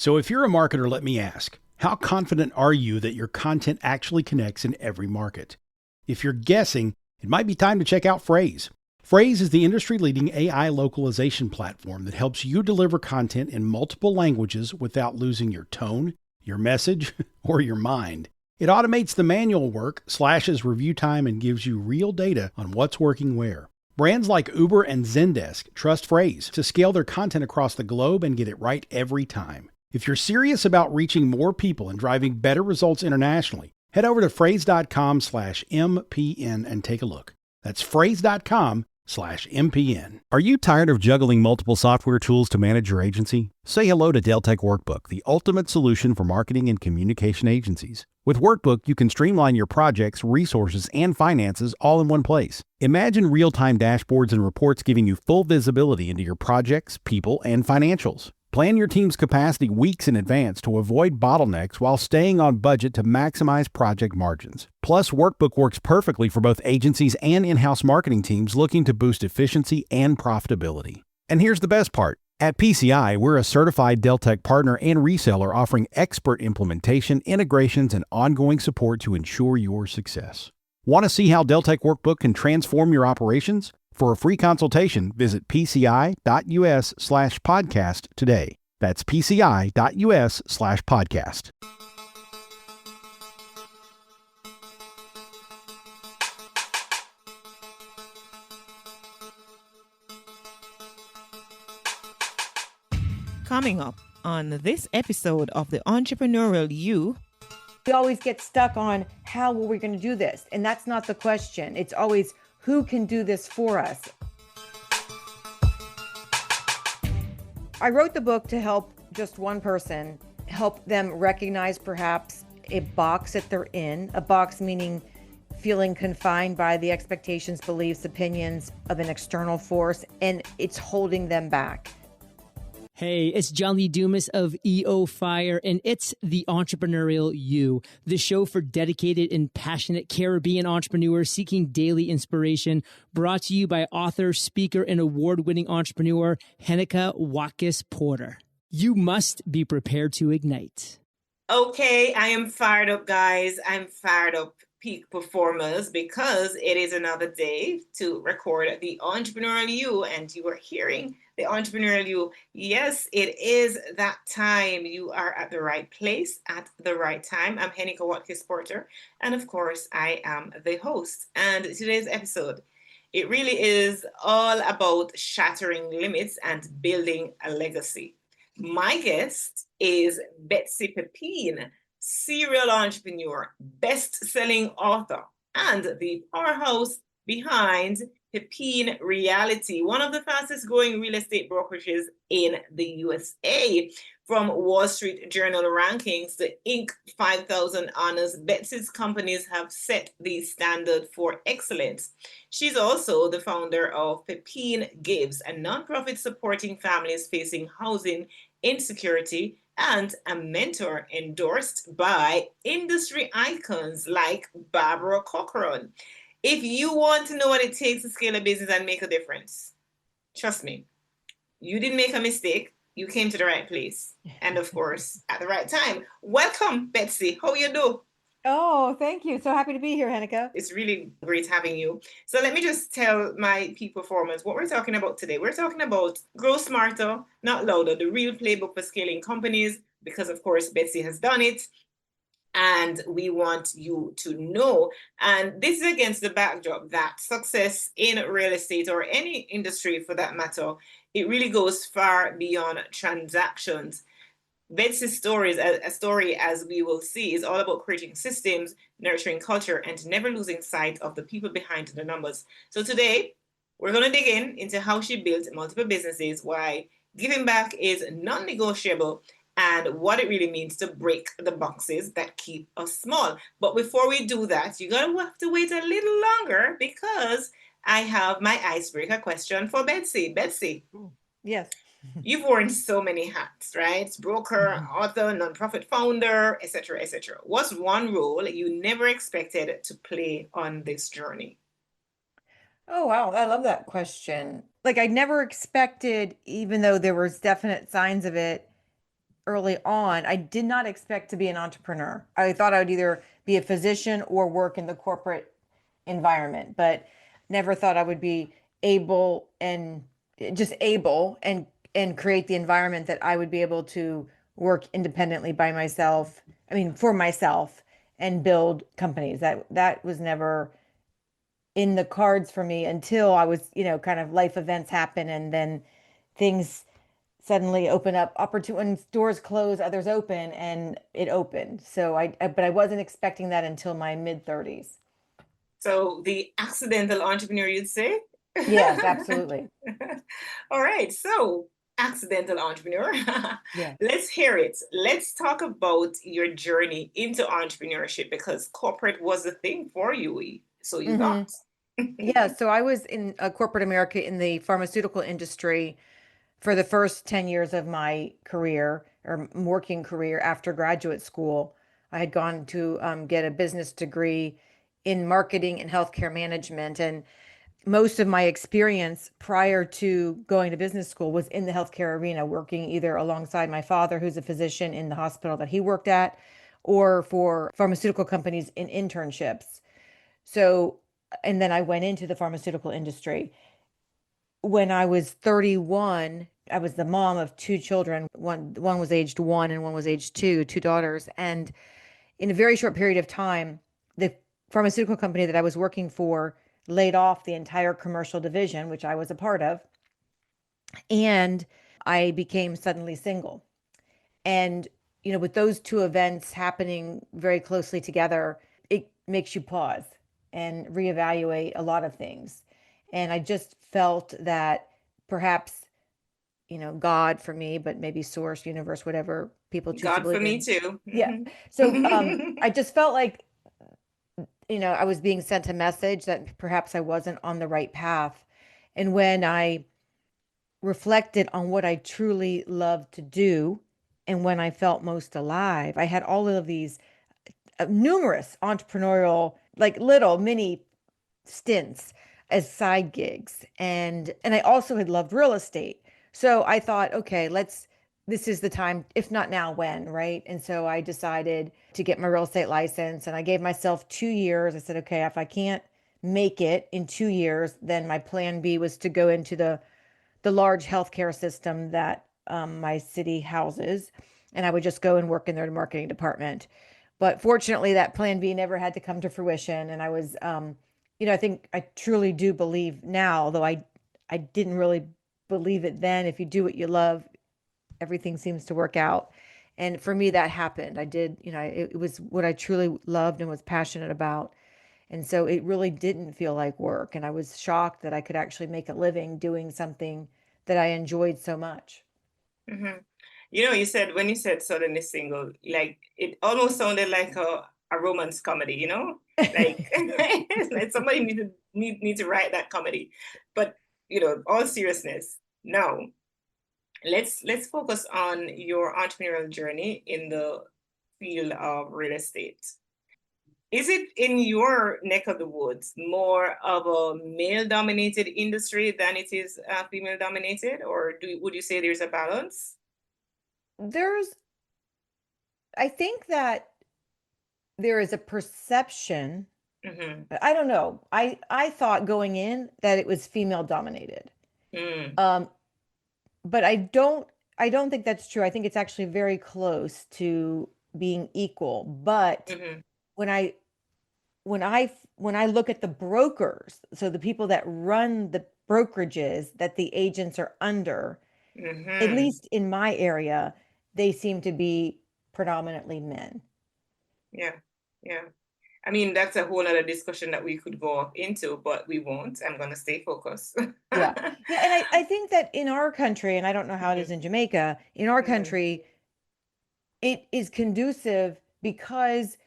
So if you're a marketer, let me ask, how confident are you that your content actually connects in every market? If you're guessing, it might be time to check out Phrase. Phrase is the industry-leading AI localization platform that helps you deliver content in multiple languages without losing your tone, your message, or your mind. It automates the manual work, slashes review time, and gives you real data on what's working where. Brands like Uber and Zendesk trust Phrase to scale their content across the globe and get it right every time. If you're serious about reaching more people and driving better results internationally, head over to phrase.com/MPN and take a look. That's phrase.com/MPN. Are you tired of juggling multiple software tools to manage your agency? Say hello to Deltek Workbook, the ultimate solution for marketing and communication agencies. With Workbook, you can streamline your projects, resources, and finances all in one place. Imagine real-time dashboards and reports giving you full visibility into your projects, people, and financials. Plan your team's capacity weeks in advance to avoid bottlenecks while staying on budget to maximize project margins. Plus, Workbook works perfectly for both agencies and in-house marketing teams looking to boost efficiency and profitability. And here's the best part. At PCI, we're a certified Deltek partner and reseller offering expert implementation, integrations, and ongoing support to ensure your success. Want to see how Deltek Workbook can transform your operations? For a free consultation, visit pci.us/podcast today. That's pci.us/podcast. Coming up on this episode of the Entrepreneurial You. We always get stuck on how are we going to do this? And that's not the question. It's always who can do this for us? I wrote the book to help just one person, help them recognize perhaps a box that they're in, a box meaning feeling confined by the expectations, beliefs, opinions of an external force, and it's holding them back. Hey, it's John Lee Dumas of EO Fire, and it's the Entrepreneurial You, the show for dedicated and passionate Caribbean entrepreneurs seeking daily inspiration, brought to you by author, speaker, and award-winning entrepreneur Heneka Watkis-Porter. You must be prepared to ignite. Okay, I am fired up, guys. I'm fired up, peak performers, because it is another day to record the Entrepreneurial You, and you are hearing the Entrepreneurial You. Yes, it is that time. You are at the right place at the right time. I'm Heneka Watkis-Porter, and of course, I am the host. And today's episode, it really is all about shattering limits and building a legacy. My guest is Betsy Pepine, serial entrepreneur, best-selling author, and the powerhouse behind Pepine Reality, one of the fastest growing real estate brokerages in the USA. From Wall Street Journal rankings to Inc. 5000 honors, Betsy's companies have set the standard for excellence. She's also the founder of Pepine Gives, a nonprofit supporting families facing housing insecurity, and a mentor endorsed by industry icons like Barbara Corcoran. If you want to know what it takes to scale a business and make a difference, trust me, you didn't make a mistake. You came to the right place. And of course, at the right time. Welcome, Betsy. How you do? Oh, thank you. So happy to be here, Heneka. It's really great having you. So let me just tell my peak performers what we're talking about today. We're talking about grow smarter, not louder, the real playbook for scaling companies, because of course, Betsy has done it. And we want you to know, and this is against the backdrop that success in real estate or any industry for that matter, it really goes far beyond transactions. Betsy's story, a story, as we will see, is all about creating systems, nurturing culture, and never losing sight of the people behind the numbers. So today, we're going to dig into how she built multiple businesses, why giving back is non-negotiable, and what it really means to break the boxes that keep us small. But before we do that, you're going to have to wait a little longer because I have my icebreaker question for Betsy. Betsy. Yes. You've worn so many hats, right? Broker, author, nonprofit founder, etc., etc. What's one role you never expected to play on this journey? Oh, wow. I love that question. Like I never expected, even though there was definite signs of it, early on, I did not expect to be an entrepreneur. I thought I would either be a physician or work in the corporate environment, but never thought I would be able and just able and create the environment that I would be able to work independently by myself. I mean, for myself and build companies. That was never in the cards for me until I was, kind of life events happen and then things suddenly open up opportunity when doors close, others open and it opened. So but I wasn't expecting that until my mid 30s. So the accidental entrepreneur, you'd say? Yes, absolutely. All right. So accidental entrepreneur. Yeah. Let's hear it. Let's talk about your journey into entrepreneurship because corporate was the thing for you. So you Hmm. thought. Yeah. So I was in corporate America in the pharmaceutical industry for the first 10 years of my career or working career after graduate school. I had gone to get a business degree in marketing and healthcare management. And most of my experience prior to going to business school was in the healthcare arena, working either alongside my father, who's a physician in the hospital that he worked at, or for pharmaceutical companies in internships. So, and then I went into the pharmaceutical industry. When I was 31, I was the mom of two children. One was aged 1 and one was aged 2, two daughters. And in a very short period of time, the pharmaceutical company that I was working for laid off the entire commercial division, which I was a part of, and I became suddenly single. And, with those two events happening very closely together, it makes you pause and reevaluate a lot of things. And I just felt that perhaps, God for me, but maybe source, universe, whatever people choose to God for believe me in. too. Yeah. So I just felt like, I was being sent a message that perhaps I wasn't on the right path. And when I reflected on what I truly loved to do and when I felt most alive, I had all of these numerous entrepreneurial, like little mini stints as side gigs. And I also had loved real estate. So I thought, okay, this is the time, if not now, when, right? And so I decided to get my real estate license and I gave myself 2 years. I said, okay, if I can't make it in 2 years, then my plan B was to go into the large healthcare system that my city houses. And I would just go and work in their marketing department. But fortunately, that plan B never had to come to fruition. And I was, I think I truly do believe now, though I didn't really believe it then. If you do what you love, everything seems to work out. And for me, that happened. I did, it was what I truly loved and was passionate about. And so it really didn't feel like work. And I was shocked that I could actually make a living doing something that I enjoyed so much. Mhm. You said when you said suddenly single, like it almost sounded like a romance comedy, like, like somebody need to write that comedy. But all seriousness, now let's focus on your entrepreneurial journey in the field of real estate. Is it in your neck of the woods more of a male dominated industry than it is female dominated, or would you say there's a balance? There's, I think that there is a perception. Mm-hmm. I don't know. I thought going in that it was female dominated. Mm, Um, but I don't think that's true. I think it's actually very close to being equal. But mm-hmm. when I when I look at the brokers, so the people that run the brokerages that the agents are under, at Mm-hmm. least in my area, they seem to be predominantly men. Yeah, yeah. I mean, that's a whole other discussion that we could go into, but we won't. I'm gonna stay focused. Yeah. Yeah. And I think that in our country, and I don't know how it is Mhm, in Jamaica, in our mhm, country, it is conducive because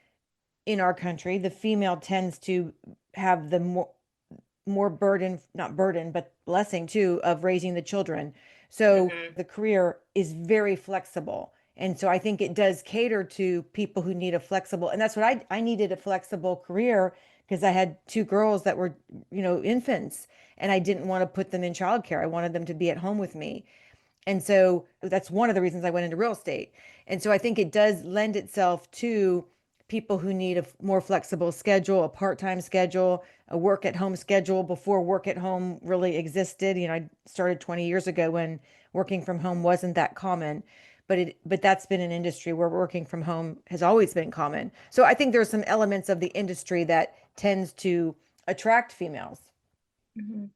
in our country, the female tends to have the more burden, not burden, but blessing too, of raising the children. So mhm, the career is very flexible. And so I think it does cater to people who need a flexible, and that's what I needed a flexible career because I had two girls that were, infants, and I didn't want to put them in childcare. I wanted them to be at home with me. And so that's one of the reasons I went into real estate. And so I think it does lend itself to people who need a more flexible schedule, a part-time schedule, a work at home schedule before work at home really existed. I started 20 years ago when working from home wasn't that common, but that's been an industry where working from home has always been common. So I think there's some elements of the industry that tends to attract females. Mhm.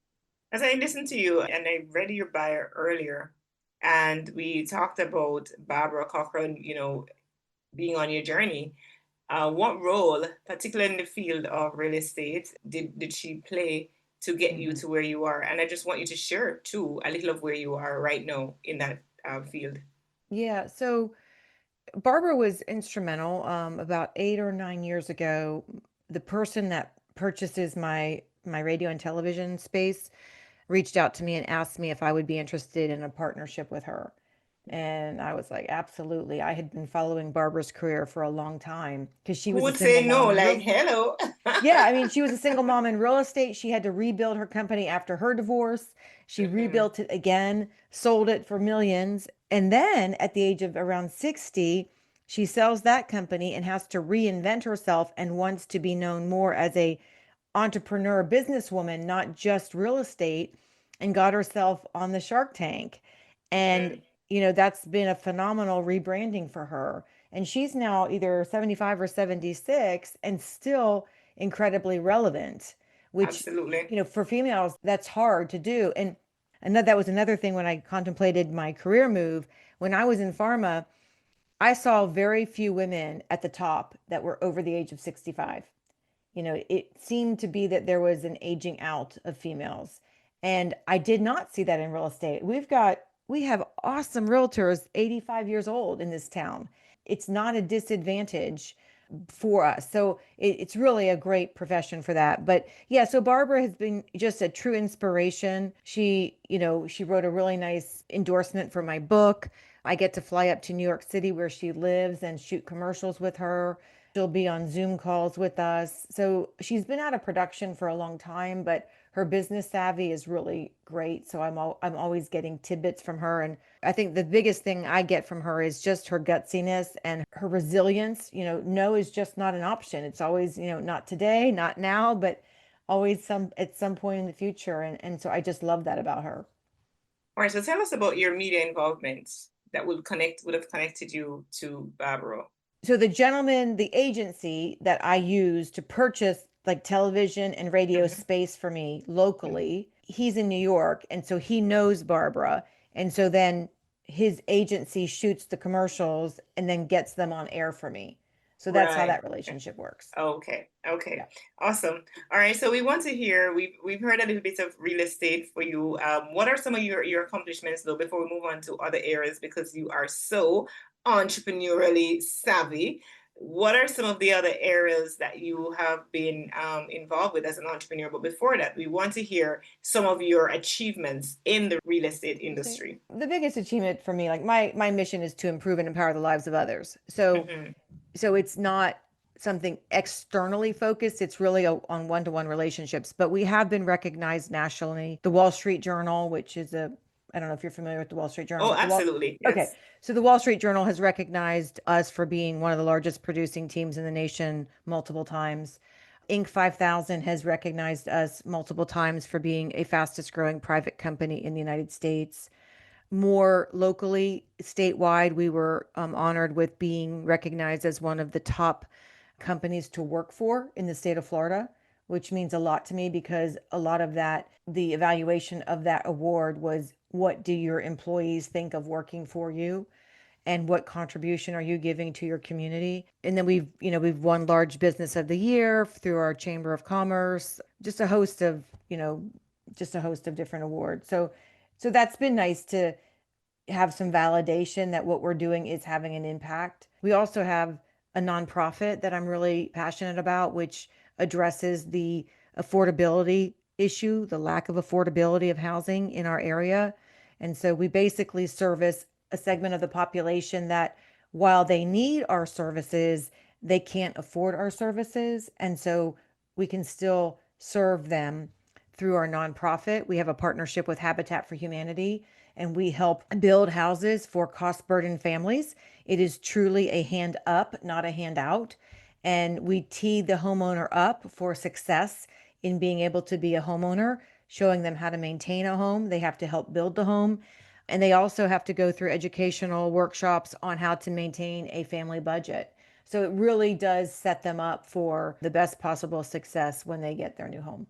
As I listened to you and I read your bio earlier, and we talked about Barbara Cochran, being on your journey. What role, particularly in the field of real estate, did she play to get you to where you are? And I just want you to share too a little of where you are right now in that field. Yeah, so Barbara was instrumental. About 8 or 9 years ago, the person that purchases my radio and television space reached out to me and asked me if I would be interested in a partnership with her. And I was like, absolutely. I had been following Barbara's career for a long time because she Who was a would single say no? mom in Like, real. hello. Yeah, I mean, she was a single mom in real estate. She had to rebuild her company after her divorce. She Mhm. rebuilt it again, sold it for millions. And then at the age of around 60, she sells that company and has to reinvent herself and wants to be known more as a entrepreneur businesswoman, not just real estate, and got herself on the Shark Tank. And, Mhm. that's been a phenomenal rebranding for her. And she's now either 75 or 76 and still incredibly relevant, which, Absolutely. for females, that's hard to do. And that was another thing when I contemplated my career move. When I was in pharma, I saw very few women at the top that were over the age of 65. It seemed to be that there was an aging out of females. And I did not see that in real estate. We have awesome realtors 85 years old in this town. It's not a disadvantage for us. So it's really a great profession for that. But yeah, so Barbara has been just a true inspiration. She wrote a really nice endorsement for my book. I get to fly up to New York City where she lives and shoot commercials with her. She'll be on Zoom calls with us. So she's been out of production for a long time, but her business savvy is really great. So I'm always getting tidbits from her. And I think the biggest thing I get from her is just her gutsiness and her resilience. No is just not an option. It's always, not today, not now, but always at some point in the future. And so I just love that about her. All right, so tell us about your media involvement that would have connected you to Barbara. So the agency that I use to purchase like television and radio Mhm. space for me Mhm. locally, he's in New York. And so he knows Barbara. And so then his agency shoots the commercials and then gets them on air for me. So that's how Right. that relationship works. Okay. Okay. Yeah. Awesome. All right. So we want to hear. We've heard a little bit of real estate for you. What are some of your accomplishments though? Before we move on to other areas, because you are so entrepreneurially savvy. What are some of the other areas that you have been involved with as an entrepreneur? But before that, we want to hear some of your achievements in the real estate So industry. the biggest achievement for me, like my mission is to improve and empower the lives of others. So it's not something externally focused. It's really on one-to-one relationships. But we have been recognized nationally. The Wall Street Journal, which is I don't know if you're familiar with the Wall Street Journal, Oh, but absolutely. okay. Yes. So the Wall Street Journal has recognized us for being one of the largest producing teams in the nation multiple times. Inc. 5000 has recognized us multiple times for being a fastest growing private company in the United States. More locally, statewide, we were honored with being recognized as one of the top companies to work for in the state of Florida, which means a lot to me because a lot of that, the evaluation of that award was what do your employees think of working for you? And what contribution are you giving to your community? And then we've won large business of the year through our chamber of commerce, just a host of different awards. So that's been nice to have some validation that what we're doing is having an impact. We also have a nonprofit that I'm really passionate about, which addresses the affordability issue, the lack of affordability of housing in our area. And so we basically service a segment of the population that, while they need our services, they can't afford our services. And so we can still serve them through our nonprofit. We have a partnership with Habitat for Humanity, and we help build houses for cost burden families. It is truly a hand up, not a handout. And we tee the homeowner up for success in being able to be a homeowner, showing them how to maintain a home. They have to help build the home. And they also have to go through educational workshops on how to maintain a family budget. So it really does set them up for the best possible success when they get their new home.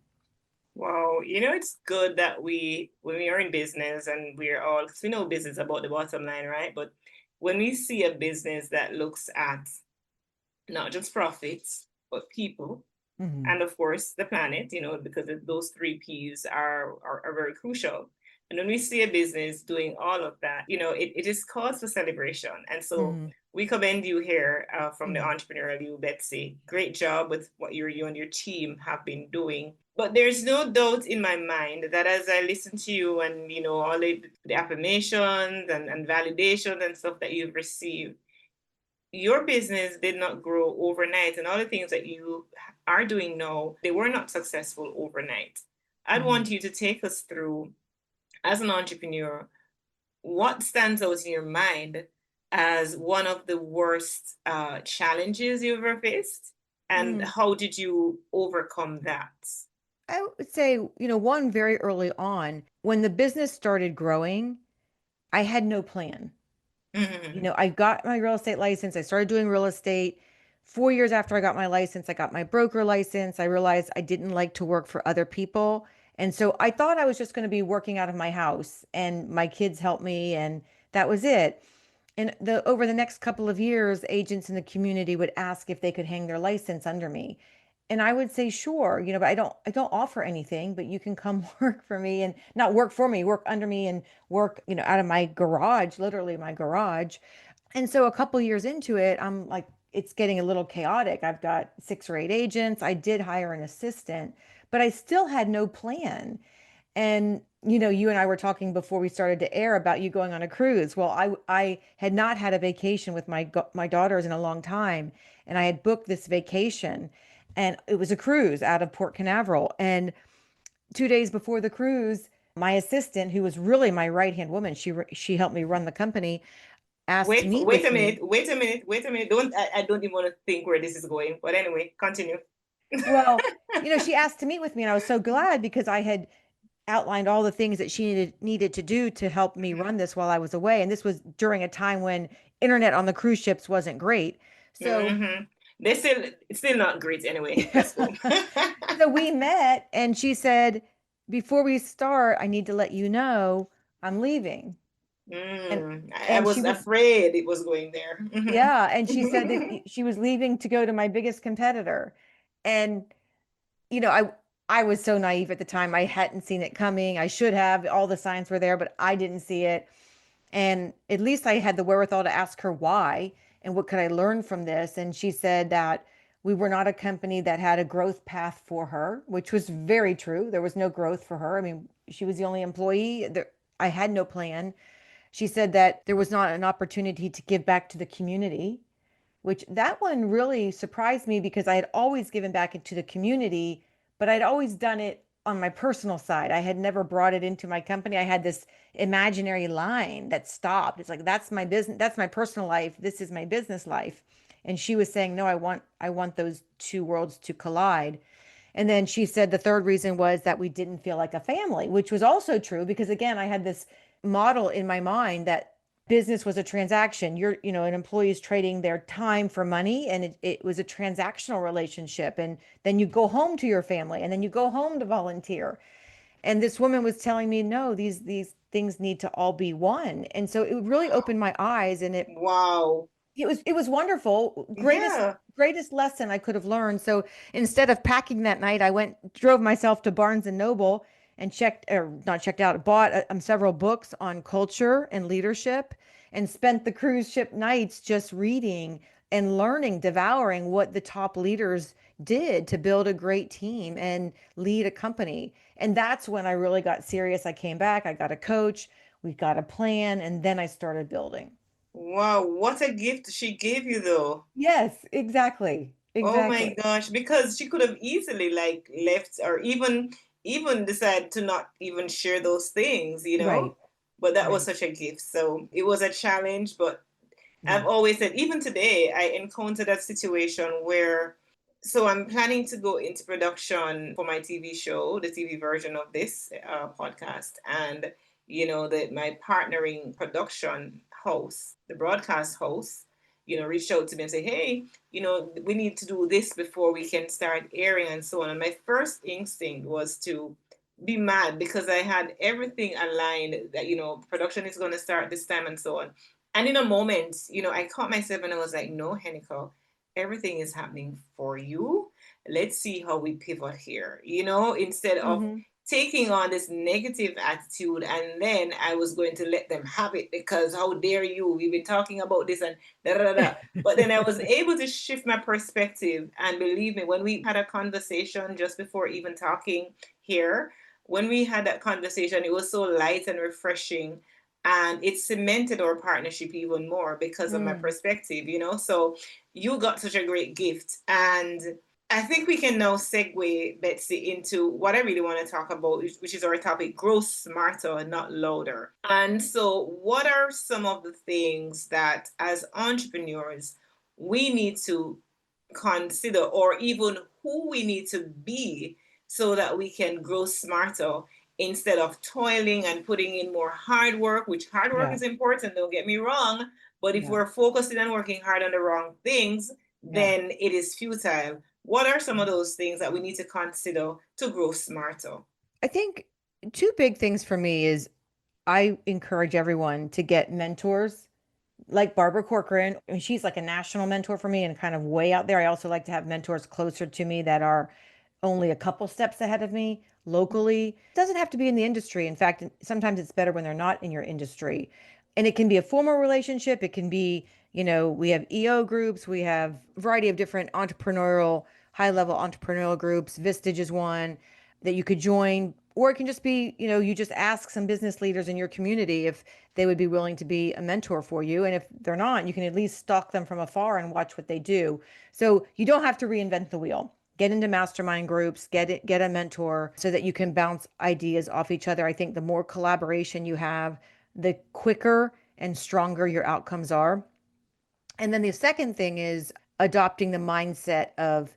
Wow, it's good that when we are in business and we're all, because we know business about the bottom line, right? But when we see a business that looks at not just profits, but people, Mm-hmm. and of course the planet, because those three P's are very crucial. And when we see a business doing all of that, it is cause for celebration. And so Mm-hmm. we commend you here from the Mm-hmm. Entrepreneurial You, Betsy. Great job with what you and your team have been doing. But there's no doubt in my mind that as I listen to you and, all the affirmations and validations and stuff that you've received, your business did not grow overnight, and all the things that you are doing now, they were not successful overnight. I'd Mm-hmm. want you to take us through, as an entrepreneur, what stands out in your mind as one of the worst challenges you've ever faced, and Mm-hmm. how did you overcome that? I would say, one very early on, when the business started growing, I had no plan. Mm-hmm. I got my real estate license. I started doing real estate. 4 years after I got my license, I got my broker license. I realized I didn't like to work for other people. And so I thought I was just going to be working out of my house and my kids helped me and that was it. And over the next couple of years, agents in the community would ask if they could hang their license under me. And I would say, sure, but I don't offer anything, but you can come work for me and not work for me, work under me and work, out of my garage, literally my garage. And so a couple years into it, I'm like, it's getting a little chaotic. I've got 6 or 8 agents. I did hire an assistant, but I still had no plan. And you and I were talking before we started to air about you going on a cruise. Well, I had not had a vacation with my daughters in a long time, and I had booked this vacation, and it was a cruise out of Port Canaveral. And 2 days before the cruise, my assistant, who was really my right hand woman, she helped me run the company, asked to meet Wait with a me. minute, wait a minute. I don't even want to think where this is going. But anyway, continue. Well, she asked to meet with me, and I was so glad because I had outlined all the things that she needed to do to help me run this while I was away. And this was during a time when internet on the cruise ships wasn't great. So, Mm-hmm. They're still not great anyway. Let's go. so we met and she said, before we start, I need to let you know I'm leaving. And I and she was was afraid it was going there. yeah, and she said that she was leaving to go to my biggest competitor. And I was so naive at the time. I hadn't seen it coming. I should have. All the signs were there, but I didn't see it. And at least I had the wherewithal to ask her why and what could I learn from this. And she said that we were not a company that had a growth path for her, which was very true. There was no growth for her. I mean, she was the only employee. I had no plan. She said that there was not an opportunity to give back to the community, which that one really surprised me because I had always given back into the community, but I'd always done it on my personal side. I had never brought it into my company. I had this imaginary line that stopped. It's like that's my business, that's my personal life. This is my business life. And she was saying, "No, I want those two worlds to collide." And then she said the third reason was that we didn't feel like a family, which was also true because again, I had this model in my mind that business was a transaction. An employee is trading their time for money, and it was a transactional relationship. And then you go home to your family, and then you go home to volunteer. And this woman was telling me, no, these things need to all be one. And so it really opened my eyes, and it Wow. it was wonderful. Yeah. Greatest lesson I could have learned. So instead of packing that night, I drove myself to Barnes and Noble and bought several books on culture and leadership, and spent the cruise ship nights just reading and learning, devouring what the top leaders did to build a great team and lead a company. And that's when I really got serious. I came back, I got a coach, we got a plan, and then I started building. Wow. What a gift she gave you, though. Yes, exactly. Oh my Exactly. gosh. Because she could have easily like left or even decide to not even share those things, you know? Right. But that was Right. such a gift. So it was a challenge, but Yeah. I've always said, even today, I encountered a situation where, so I'm planning to go into production for my TV show, the TV version of this podcast. And, my partnering production host, the broadcast host, reached out to me and say, hey, we need to do this before we can start airing and so on. And my first instinct was to be mad because I had everything aligned that, production is going to start this time and so on. And in a moment, I caught myself and I was like, no, Heneka, everything is happening for you. Let's see how we pivot here, instead of Mm-hmm. taking on this negative attitude. And then I was going to let them have it because how dare you? We've been talking about this and da da da da. But then I was able to shift my perspective. And believe me, when we had a conversation just before even talking here, when we had that conversation, it was so light and refreshing, and it cemented our partnership even more because of my Mm. perspective, so you got such a great gift. And I think we can now segue, Betsy, into what I really want to talk about, which is our topic: grow smarter, not louder. And so what are some of the things that as entrepreneurs we need to consider, or even who we need to be, so that we can grow smarter instead of toiling and putting in more hard work, which hard work Yeah. is important, don't get me wrong. But if Yeah. we're focusing on working hard on the wrong things, Yeah. then it is futile. What are some of those things that we need to consider to grow smarter? I think two big things for me is I encourage everyone to get mentors like Barbara Corcoran. And she's like a national mentor for me and kind of way out there. I also like to have mentors closer to me that are only a couple steps ahead of me locally. It doesn't have to be in the industry. In fact, sometimes it's better when they're not in your industry. And it can be a formal relationship. It can be, we have EO groups, we have a variety of different entrepreneurial, high level entrepreneurial groups. Vistage is one that you could join, or it can just be, you just ask some business leaders in your community if they would be willing to be a mentor for you. And if they're not, you can at least stalk them from afar and watch what they do. So you don't have to reinvent the wheel. Get into mastermind groups, get a mentor so that you can bounce ideas off each other. I think the more collaboration you have, the quicker and stronger your outcomes are. And then the second thing is adopting the mindset of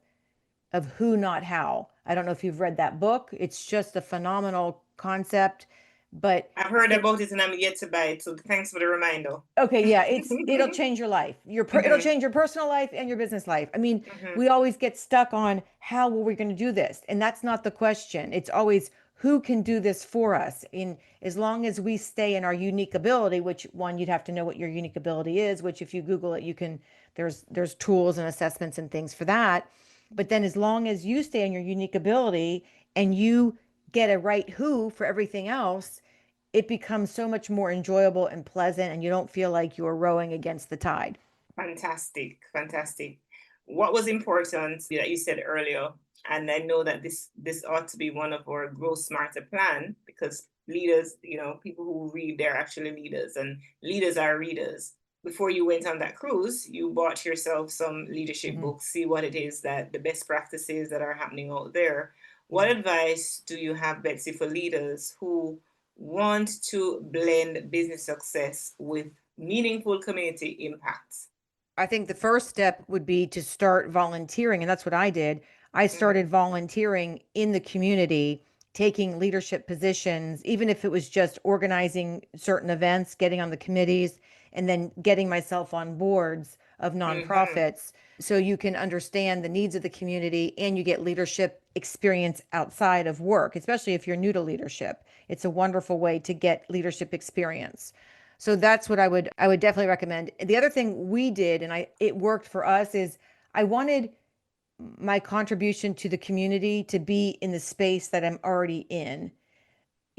who, not how. I don't know if you've read that book. It's just a phenomenal concept, but I've heard it, about it and I'm yet to buy it, so thanks for the reminder. okay, yeah, it'll change your life. It'll Mhm, change your personal life and your business life. I mean, mhm, we always get stuck on how are we going to do this, and that's not the question. It's always who can do this for us. In as long as we stay in our unique ability, which one you'd have to know what your unique ability is. Which if you Google it, you can. There's tools and assessments and things for that. But then as long as you stay in your unique ability and you get a right who for everything else, it becomes so much more enjoyable and pleasant, and you don't feel like you're rowing against the tide. fantastic, fantastic. What was important that you said earlier, and I know that this ought to be one of our grow smarter plan, because leaders, people who read, they're actually leaders, and leaders are readers. Before you went on that cruise, you bought yourself some leadership Mhm. books, see what it is that the best practices that are happening out there. What Yeah. advice do you have, Betsy, for leaders who want to blend business success with meaningful community impacts? I think the first step would be to start volunteering. And that's what I did. I Mhm, started volunteering in the community, taking leadership positions, even if it was just organizing certain events, getting on the committees, and then getting myself on boards of mhm, nonprofits. So you can understand the needs of the community and you get leadership experience outside of work, especially if you're new to leadership. It's a wonderful way to get leadership experience. So that's what I would definitely recommend. The other thing we did, and it worked for us, is I wanted my contribution to the community to be in the space that I'm already in.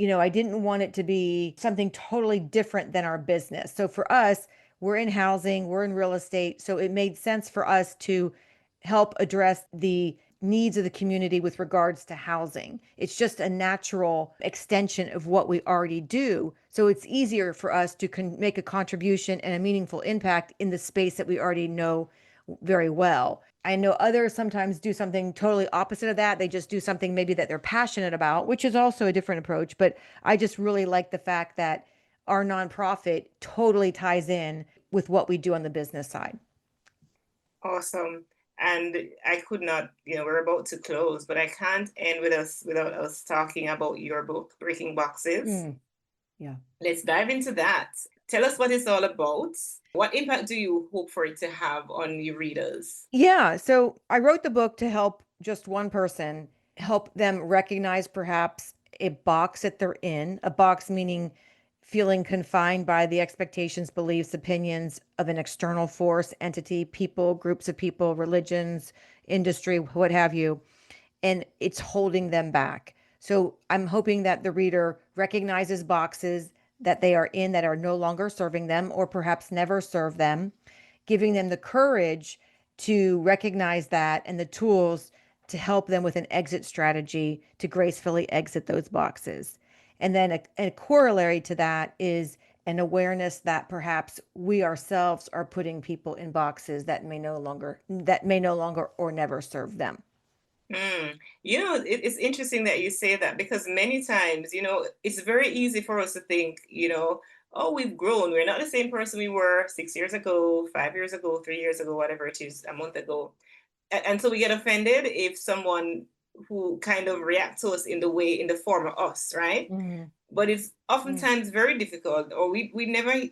I didn't want it to be something totally different than our business. So for us, we're in housing, we're in real estate. So it made sense for us to help address the needs of the community with regards to housing. It's just a natural extension of what we already do. So it's easier for us to make a contribution and a meaningful impact in the space that we already know very well. I know others sometimes do something totally opposite of that. They just do something maybe that they're passionate about, which is also a different approach. But I just really like the fact that our nonprofit totally ties in with what we do on the business side. Awesome. And I could not, we're about to close, but I can't end without us talking about your book, Breaking Boxes. Yeah. Let's dive into that. Tell us what it's all about. What impact do you hope for it to have on your readers? Yeah. So I wrote the book to help just one person, help them recognize perhaps a box that they're in, a box meaning feeling confined by the expectations, beliefs, opinions of an external force, entity, people, groups of people, religions, industry, what have you. And it's holding them back. So I'm hoping that the reader recognizes boxes that they are in that are no longer serving them or perhaps never serve them, giving them the courage to recognize that and the tools to help them with an exit strategy to gracefully exit those boxes. And then a corollary to that is an awareness that perhaps we ourselves are putting people in boxes that may no longer or never serve them. It's interesting that you say that, because many times, it's very easy for us to think, oh, we've grown. We're not the same person we were 6 years ago, 5 years ago, 3 years ago, whatever it is, a month ago. And so we get offended if someone who kind of reacts to us in the form of us, right? Mhm. But it's oftentimes very difficult, or we never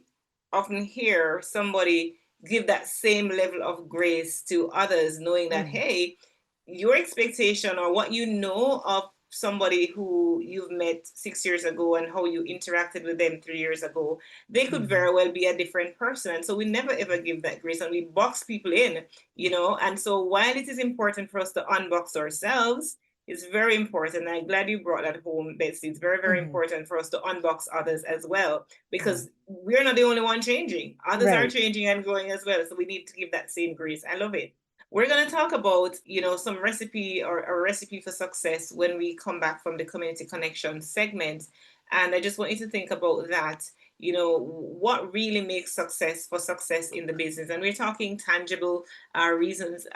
often hear somebody give that same level of grace to others, knowing that, hey, your expectation or what you know of somebody who you've met 6 years ago and how you interacted with them 3 years ago, they could very well be a different person. And so we never ever give that grace, and we box people in, And so while it is important for us to unbox ourselves, it's very important. And I'm glad you brought that home, Betsy. It's very, very important for us to unbox others as well, because we're not the only one changing. Others are changing and growing as well. So we need to give that same grace. I love it. We're going to talk about, some recipe or a recipe for success when we come back from the community connection segment. And I just want you to think about that. What really makes success in the business? And we're talking tangible reasons,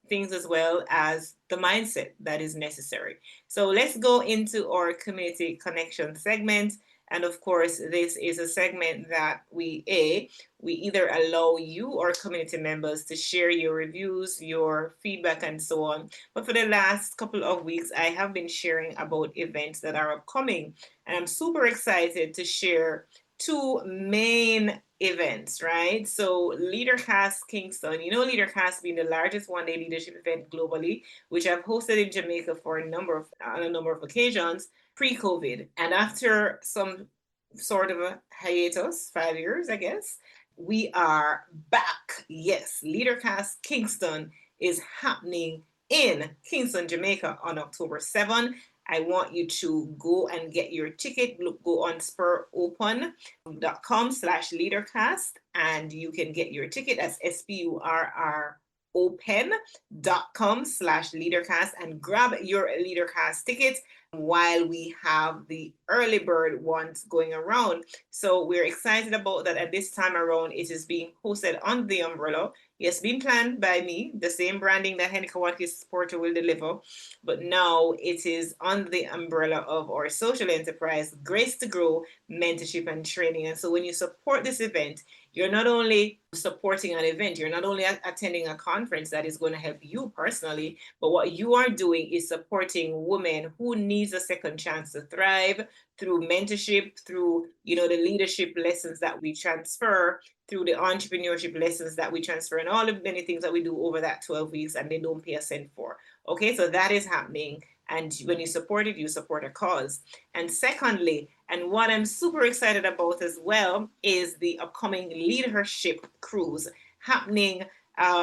things as well as the mindset that is necessary. So let's go into our community connection segment. And of course, this is a segment that we either allow you or community members to share your reviews, your feedback, and so on. But for the last couple of weeks, I have been sharing about events that are upcoming. And I'm super excited to share two main events, right? So LeaderCast Kingston, LeaderCast being the largest one-day leadership event globally, which I've hosted in Jamaica on a number of occasions pre-COVID. And after some sort of a hiatus, 5 years, I guess, we are back. Yes, LeaderCast Kingston is happening in Kingston, Jamaica on October 7th. I want you to go and get your ticket. Go on spurropen.com/leadercast and you can get your ticket. That's spurropen.com/leadercast and grab your LeaderCast ticket while we have the early bird ones going around. So we're excited about that. At this time around, it is being hosted under the umbrella. Yes, being planned by me, the same branding that Heneka Watkis-Porter will deliver. But now it is under the umbrella of our social enterprise, Grace to Grow, Mentorship and Training. And so when you support this event, you're not only supporting an event, you're not only attending a conference that is going to help you personally, but what you are doing is supporting women who needs a second chance to thrive through mentorship, through, the leadership lessons that we transfer, through the entrepreneurship lessons that we transfer, and all the many things that we do over that 12 weeks and they don't pay a cent for. Okay, so that is happening. And when you support it, you support a cause. And secondly, and what I'm super excited about as well, is the upcoming leadership cruise happening,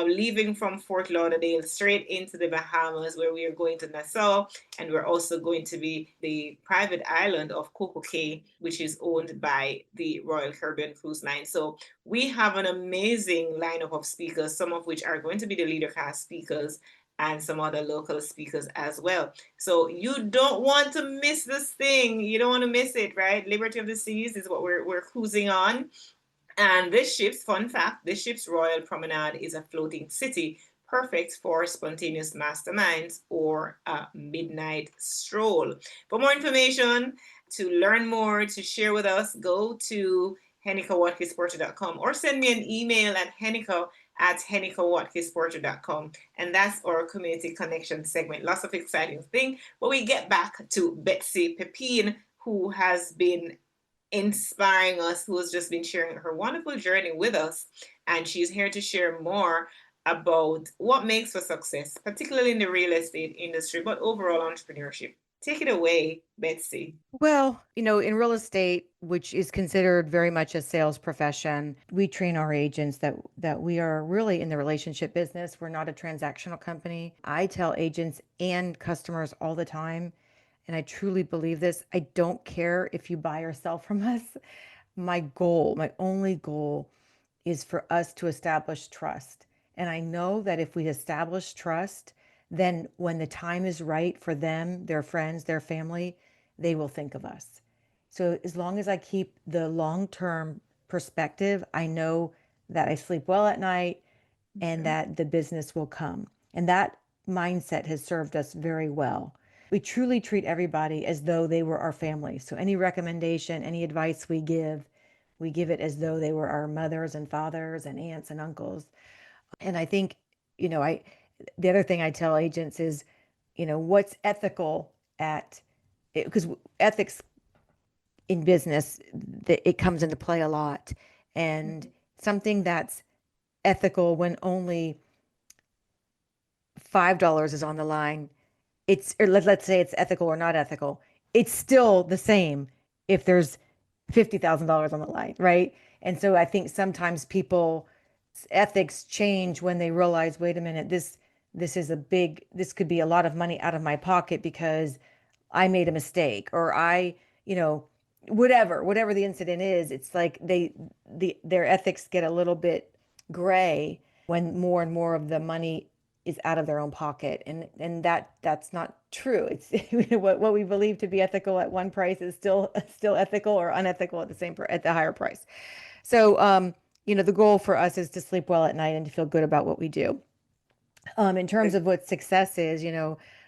leaving from Fort Lauderdale straight into the Bahamas, where we are going to Nassau. And we're also going to be the private island of Coco Cay, which is owned by the Royal Caribbean Cruise Line. So we have an amazing lineup of speakers, some of which are going to be the LeaderCast speakers, and some other local speakers as well. So you don't want to miss this thing. You don't want to miss it, right? Liberty of the Seas is what we're cruising on. And this ship's, fun fact, this ship's Royal Promenade is a floating city, perfect for spontaneous masterminds or a midnight stroll. For more information, to learn more, to share with us, go to henekawatkisporter.com or send me an email at henekawatkisporter.com. And that's our community connection segment. Lots of exciting things. But we get back to Betsy Pepine, who has been inspiring us, who has just been sharing her wonderful journey with us. And she's here to share more about what makes for success, particularly in the real estate industry, but overall entrepreneurship. Take it away, Betsy. Well, in real estate, which is considered very much a sales profession, we train our agents that we are really in the relationship business. We're not a transactional company. I tell agents and customers all the time, and I truly believe this, I don't care if you buy or sell from us. My only goal is for us to establish trust. And I know that if we establish trust, then when the time is right for them, their friends, their family, they will think of us. So as long as I keep the long-term perspective, I know that I sleep well at night and that the business will come. And that mindset has served us very well. We truly treat everybody as though they were our family. So any recommendation, any advice we give it as though they were our mothers and fathers and aunts and uncles. And I think, the other thing I tell agents is, what's ethical because ethics in business, it comes into play a lot. And something that's ethical when only $5 is on the line, let's say it's ethical or not ethical, it's still the same if there's $50,000 on the line, right? And so I think sometimes people's ethics change when they realize, wait a minute, this could be a lot of money out of my pocket because I made a mistake, or whatever the incident is. It's like their ethics get a little bit gray when more and more of the money is out of their own pocket, and that's not true. It's what we believe to be ethical at one price is still ethical or unethical at the higher price. So the goal for us is to sleep well at night and to feel good about what we do. In terms of what success is,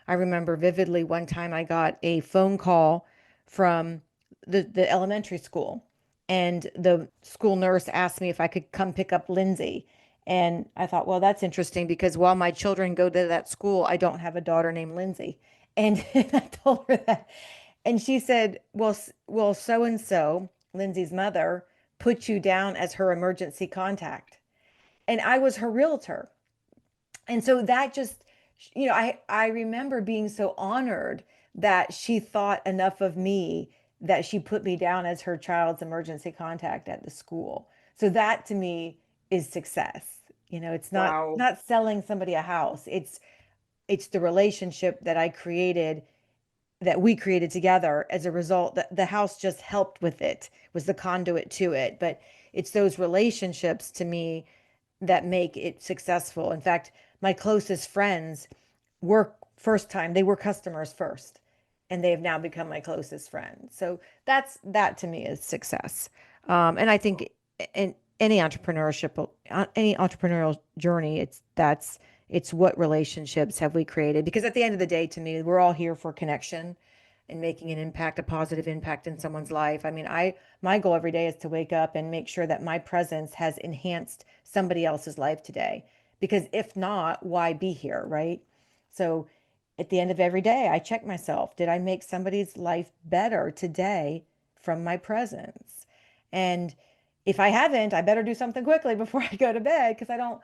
I remember vividly one time I got a phone call from the elementary school, and the school nurse asked me if I could come pick up Lindsay. And I thought, well, that's interesting because while my children go to that school, I don't have a daughter named Lindsay. And I told her that. And she said, well, so-and-so, Lindsay's mother, put you down as her emergency contact. And I was her realtor. And so that just, I remember being so honored that she thought enough of me that she put me down as her child's emergency contact at the school. So that to me is success. It's not selling somebody a house. It's the relationship that we created together. As a result, the house just helped with it, was the conduit to it. But it's those relationships to me that make it successful. In fact, my closest friends they were customers first, and they have now become my closest friends. So that to me is success. And I think in any entrepreneurial journey, it's what relationships have we created? Because at the end of the day, to me, we're all here for connection and making an impact, a positive impact in someone's life. I mean, my goal every day is to wake up and make sure that my presence has enhanced somebody else's life today. Because if not, why be here, right? So at the end of every day, I check myself. Did I make somebody's life better today from my presence? And if I haven't, I better do something quickly before I go to bed, because I don't,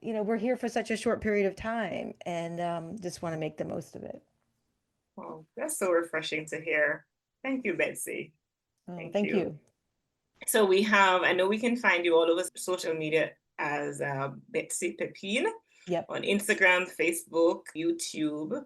we're here for such a short period of time, and just want to make the most of it. Well, that's so refreshing to hear. Thank you, Betsy. Thank you. So I know we can find you all over social media as Betsy Pepine. Yep. On Instagram, Facebook, YouTube,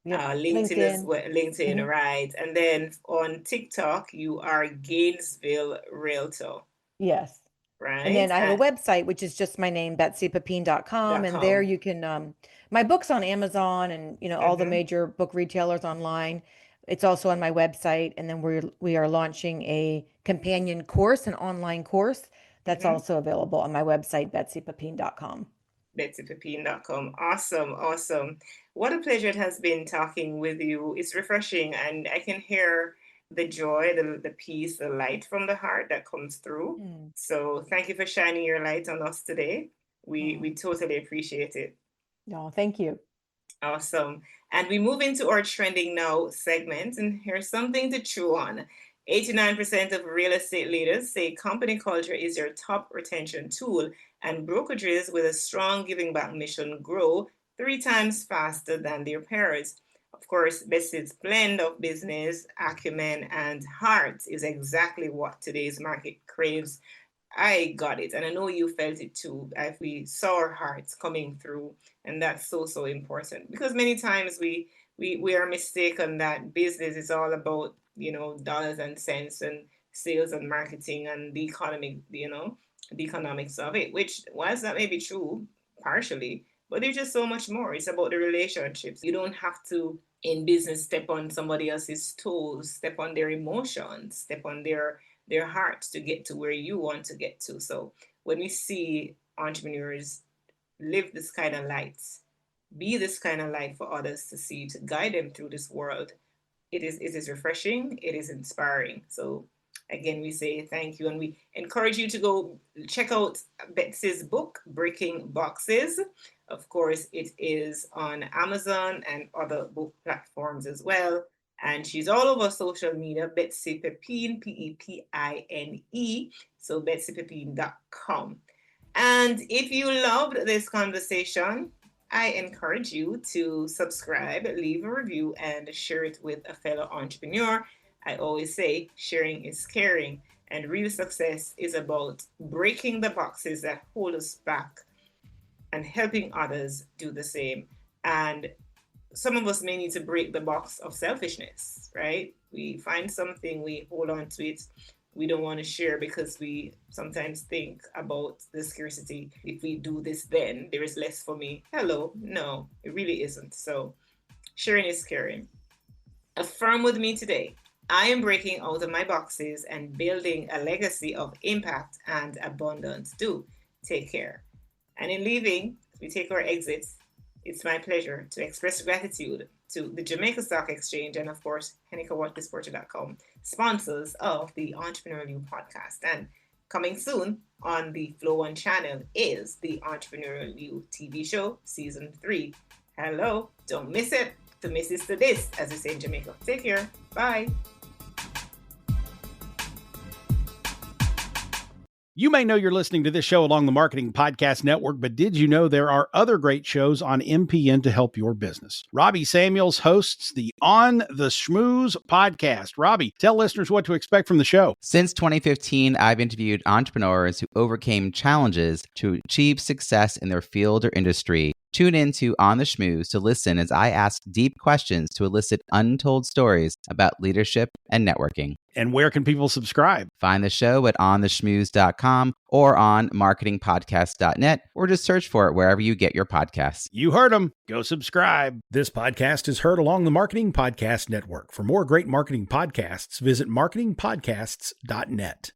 yep. LinkedIn as well, LinkedIn, Mm-hmm. right? And then on TikTok, you are Gainesville Realtor. Yes. Right. And then I have a website, which is just my name, betsypepine.com. And there you can, my book's on Amazon and, all the major book retailers online. It's also on my website. And then we are launching a companion course, an online course that's also available on my website, betsypepine.com. betsypepine.com. Awesome. What a pleasure it has been talking with you. It's refreshing, and I can hear the joy, the peace, the light from the heart that comes through. So thank you for shining your light on us today. We totally appreciate it. No, thank you. Awesome. And we move into our trending now segment, and here's something to chew on. 89% of real estate leaders say company culture is their top retention tool, and brokerages with a strong giving back mission grow 3 times faster than their peers. Of course, Betsy's blend of business, acumen, and heart is exactly what today's market craves. I got it, and I know you felt it too. We saw our hearts coming through, and that's so important, because many times we are mistaken that business is all about, dollars and cents and sales and marketing and the economic, the economics of it, which, whilst that may be true partially, but there's just so much more. It's about the relationships. You don't have to, in business, step on somebody else's toes, step on their emotions, step on their hearts to get to where you want to get to. So when we see entrepreneurs live this kind of light, be this kind of light for others to see, to guide them through this world, it is refreshing, it is inspiring. So again, we say thank you, and we encourage you to go check out Betsy's book, Breaking Boxes. Of course, it is on Amazon and other book platforms as well. And she's all over social media, Betsy Pepine, Pepine. So betsypepine.com. And if you loved this conversation, I encourage you to subscribe, leave a review, and share it with a fellow entrepreneur. I always say sharing is caring, and real success is about breaking the boxes that hold us back and helping others do the same. And some of us may need to break the box of selfishness, right? We find something, we hold on to it, we don't want to share because we sometimes think about the scarcity. If we do this, then there is less for me. Hello, no, it really isn't. So sharing is caring. Affirm with me today. I am breaking out of my boxes and building a legacy of impact and abundance. Do take care. And in leaving, we take our exits. It's my pleasure to express gratitude to the Jamaica Stock Exchange and, of course, Heneka Watkis-Porter.com, sponsors of the Entrepreneurial You podcast. And coming soon on the Flow One channel is the Entrepreneurial You TV show, Season 3. Hello, don't miss it. To miss is to this, as we say in Jamaica. Take care. Bye. You may know you're listening to this show along the Marketing Podcast Network, but did you know there are other great shows on MPN to help your business? Robbie Samuels hosts the On the Schmooze podcast. Robbie, tell listeners what to expect from the show. Since 2015, I've interviewed entrepreneurs who overcame challenges to achieve success in their field or industry. Tune in to On the Schmooze to listen as I ask deep questions to elicit untold stories about leadership and networking. And where can people subscribe? Find the show at ontheschmooze.com or on marketingpodcast.net, or just search for it wherever you get your podcasts. You heard them. Go subscribe. This podcast is heard along the Marketing Podcast Network. For more great marketing podcasts, visit marketingpodcasts.net.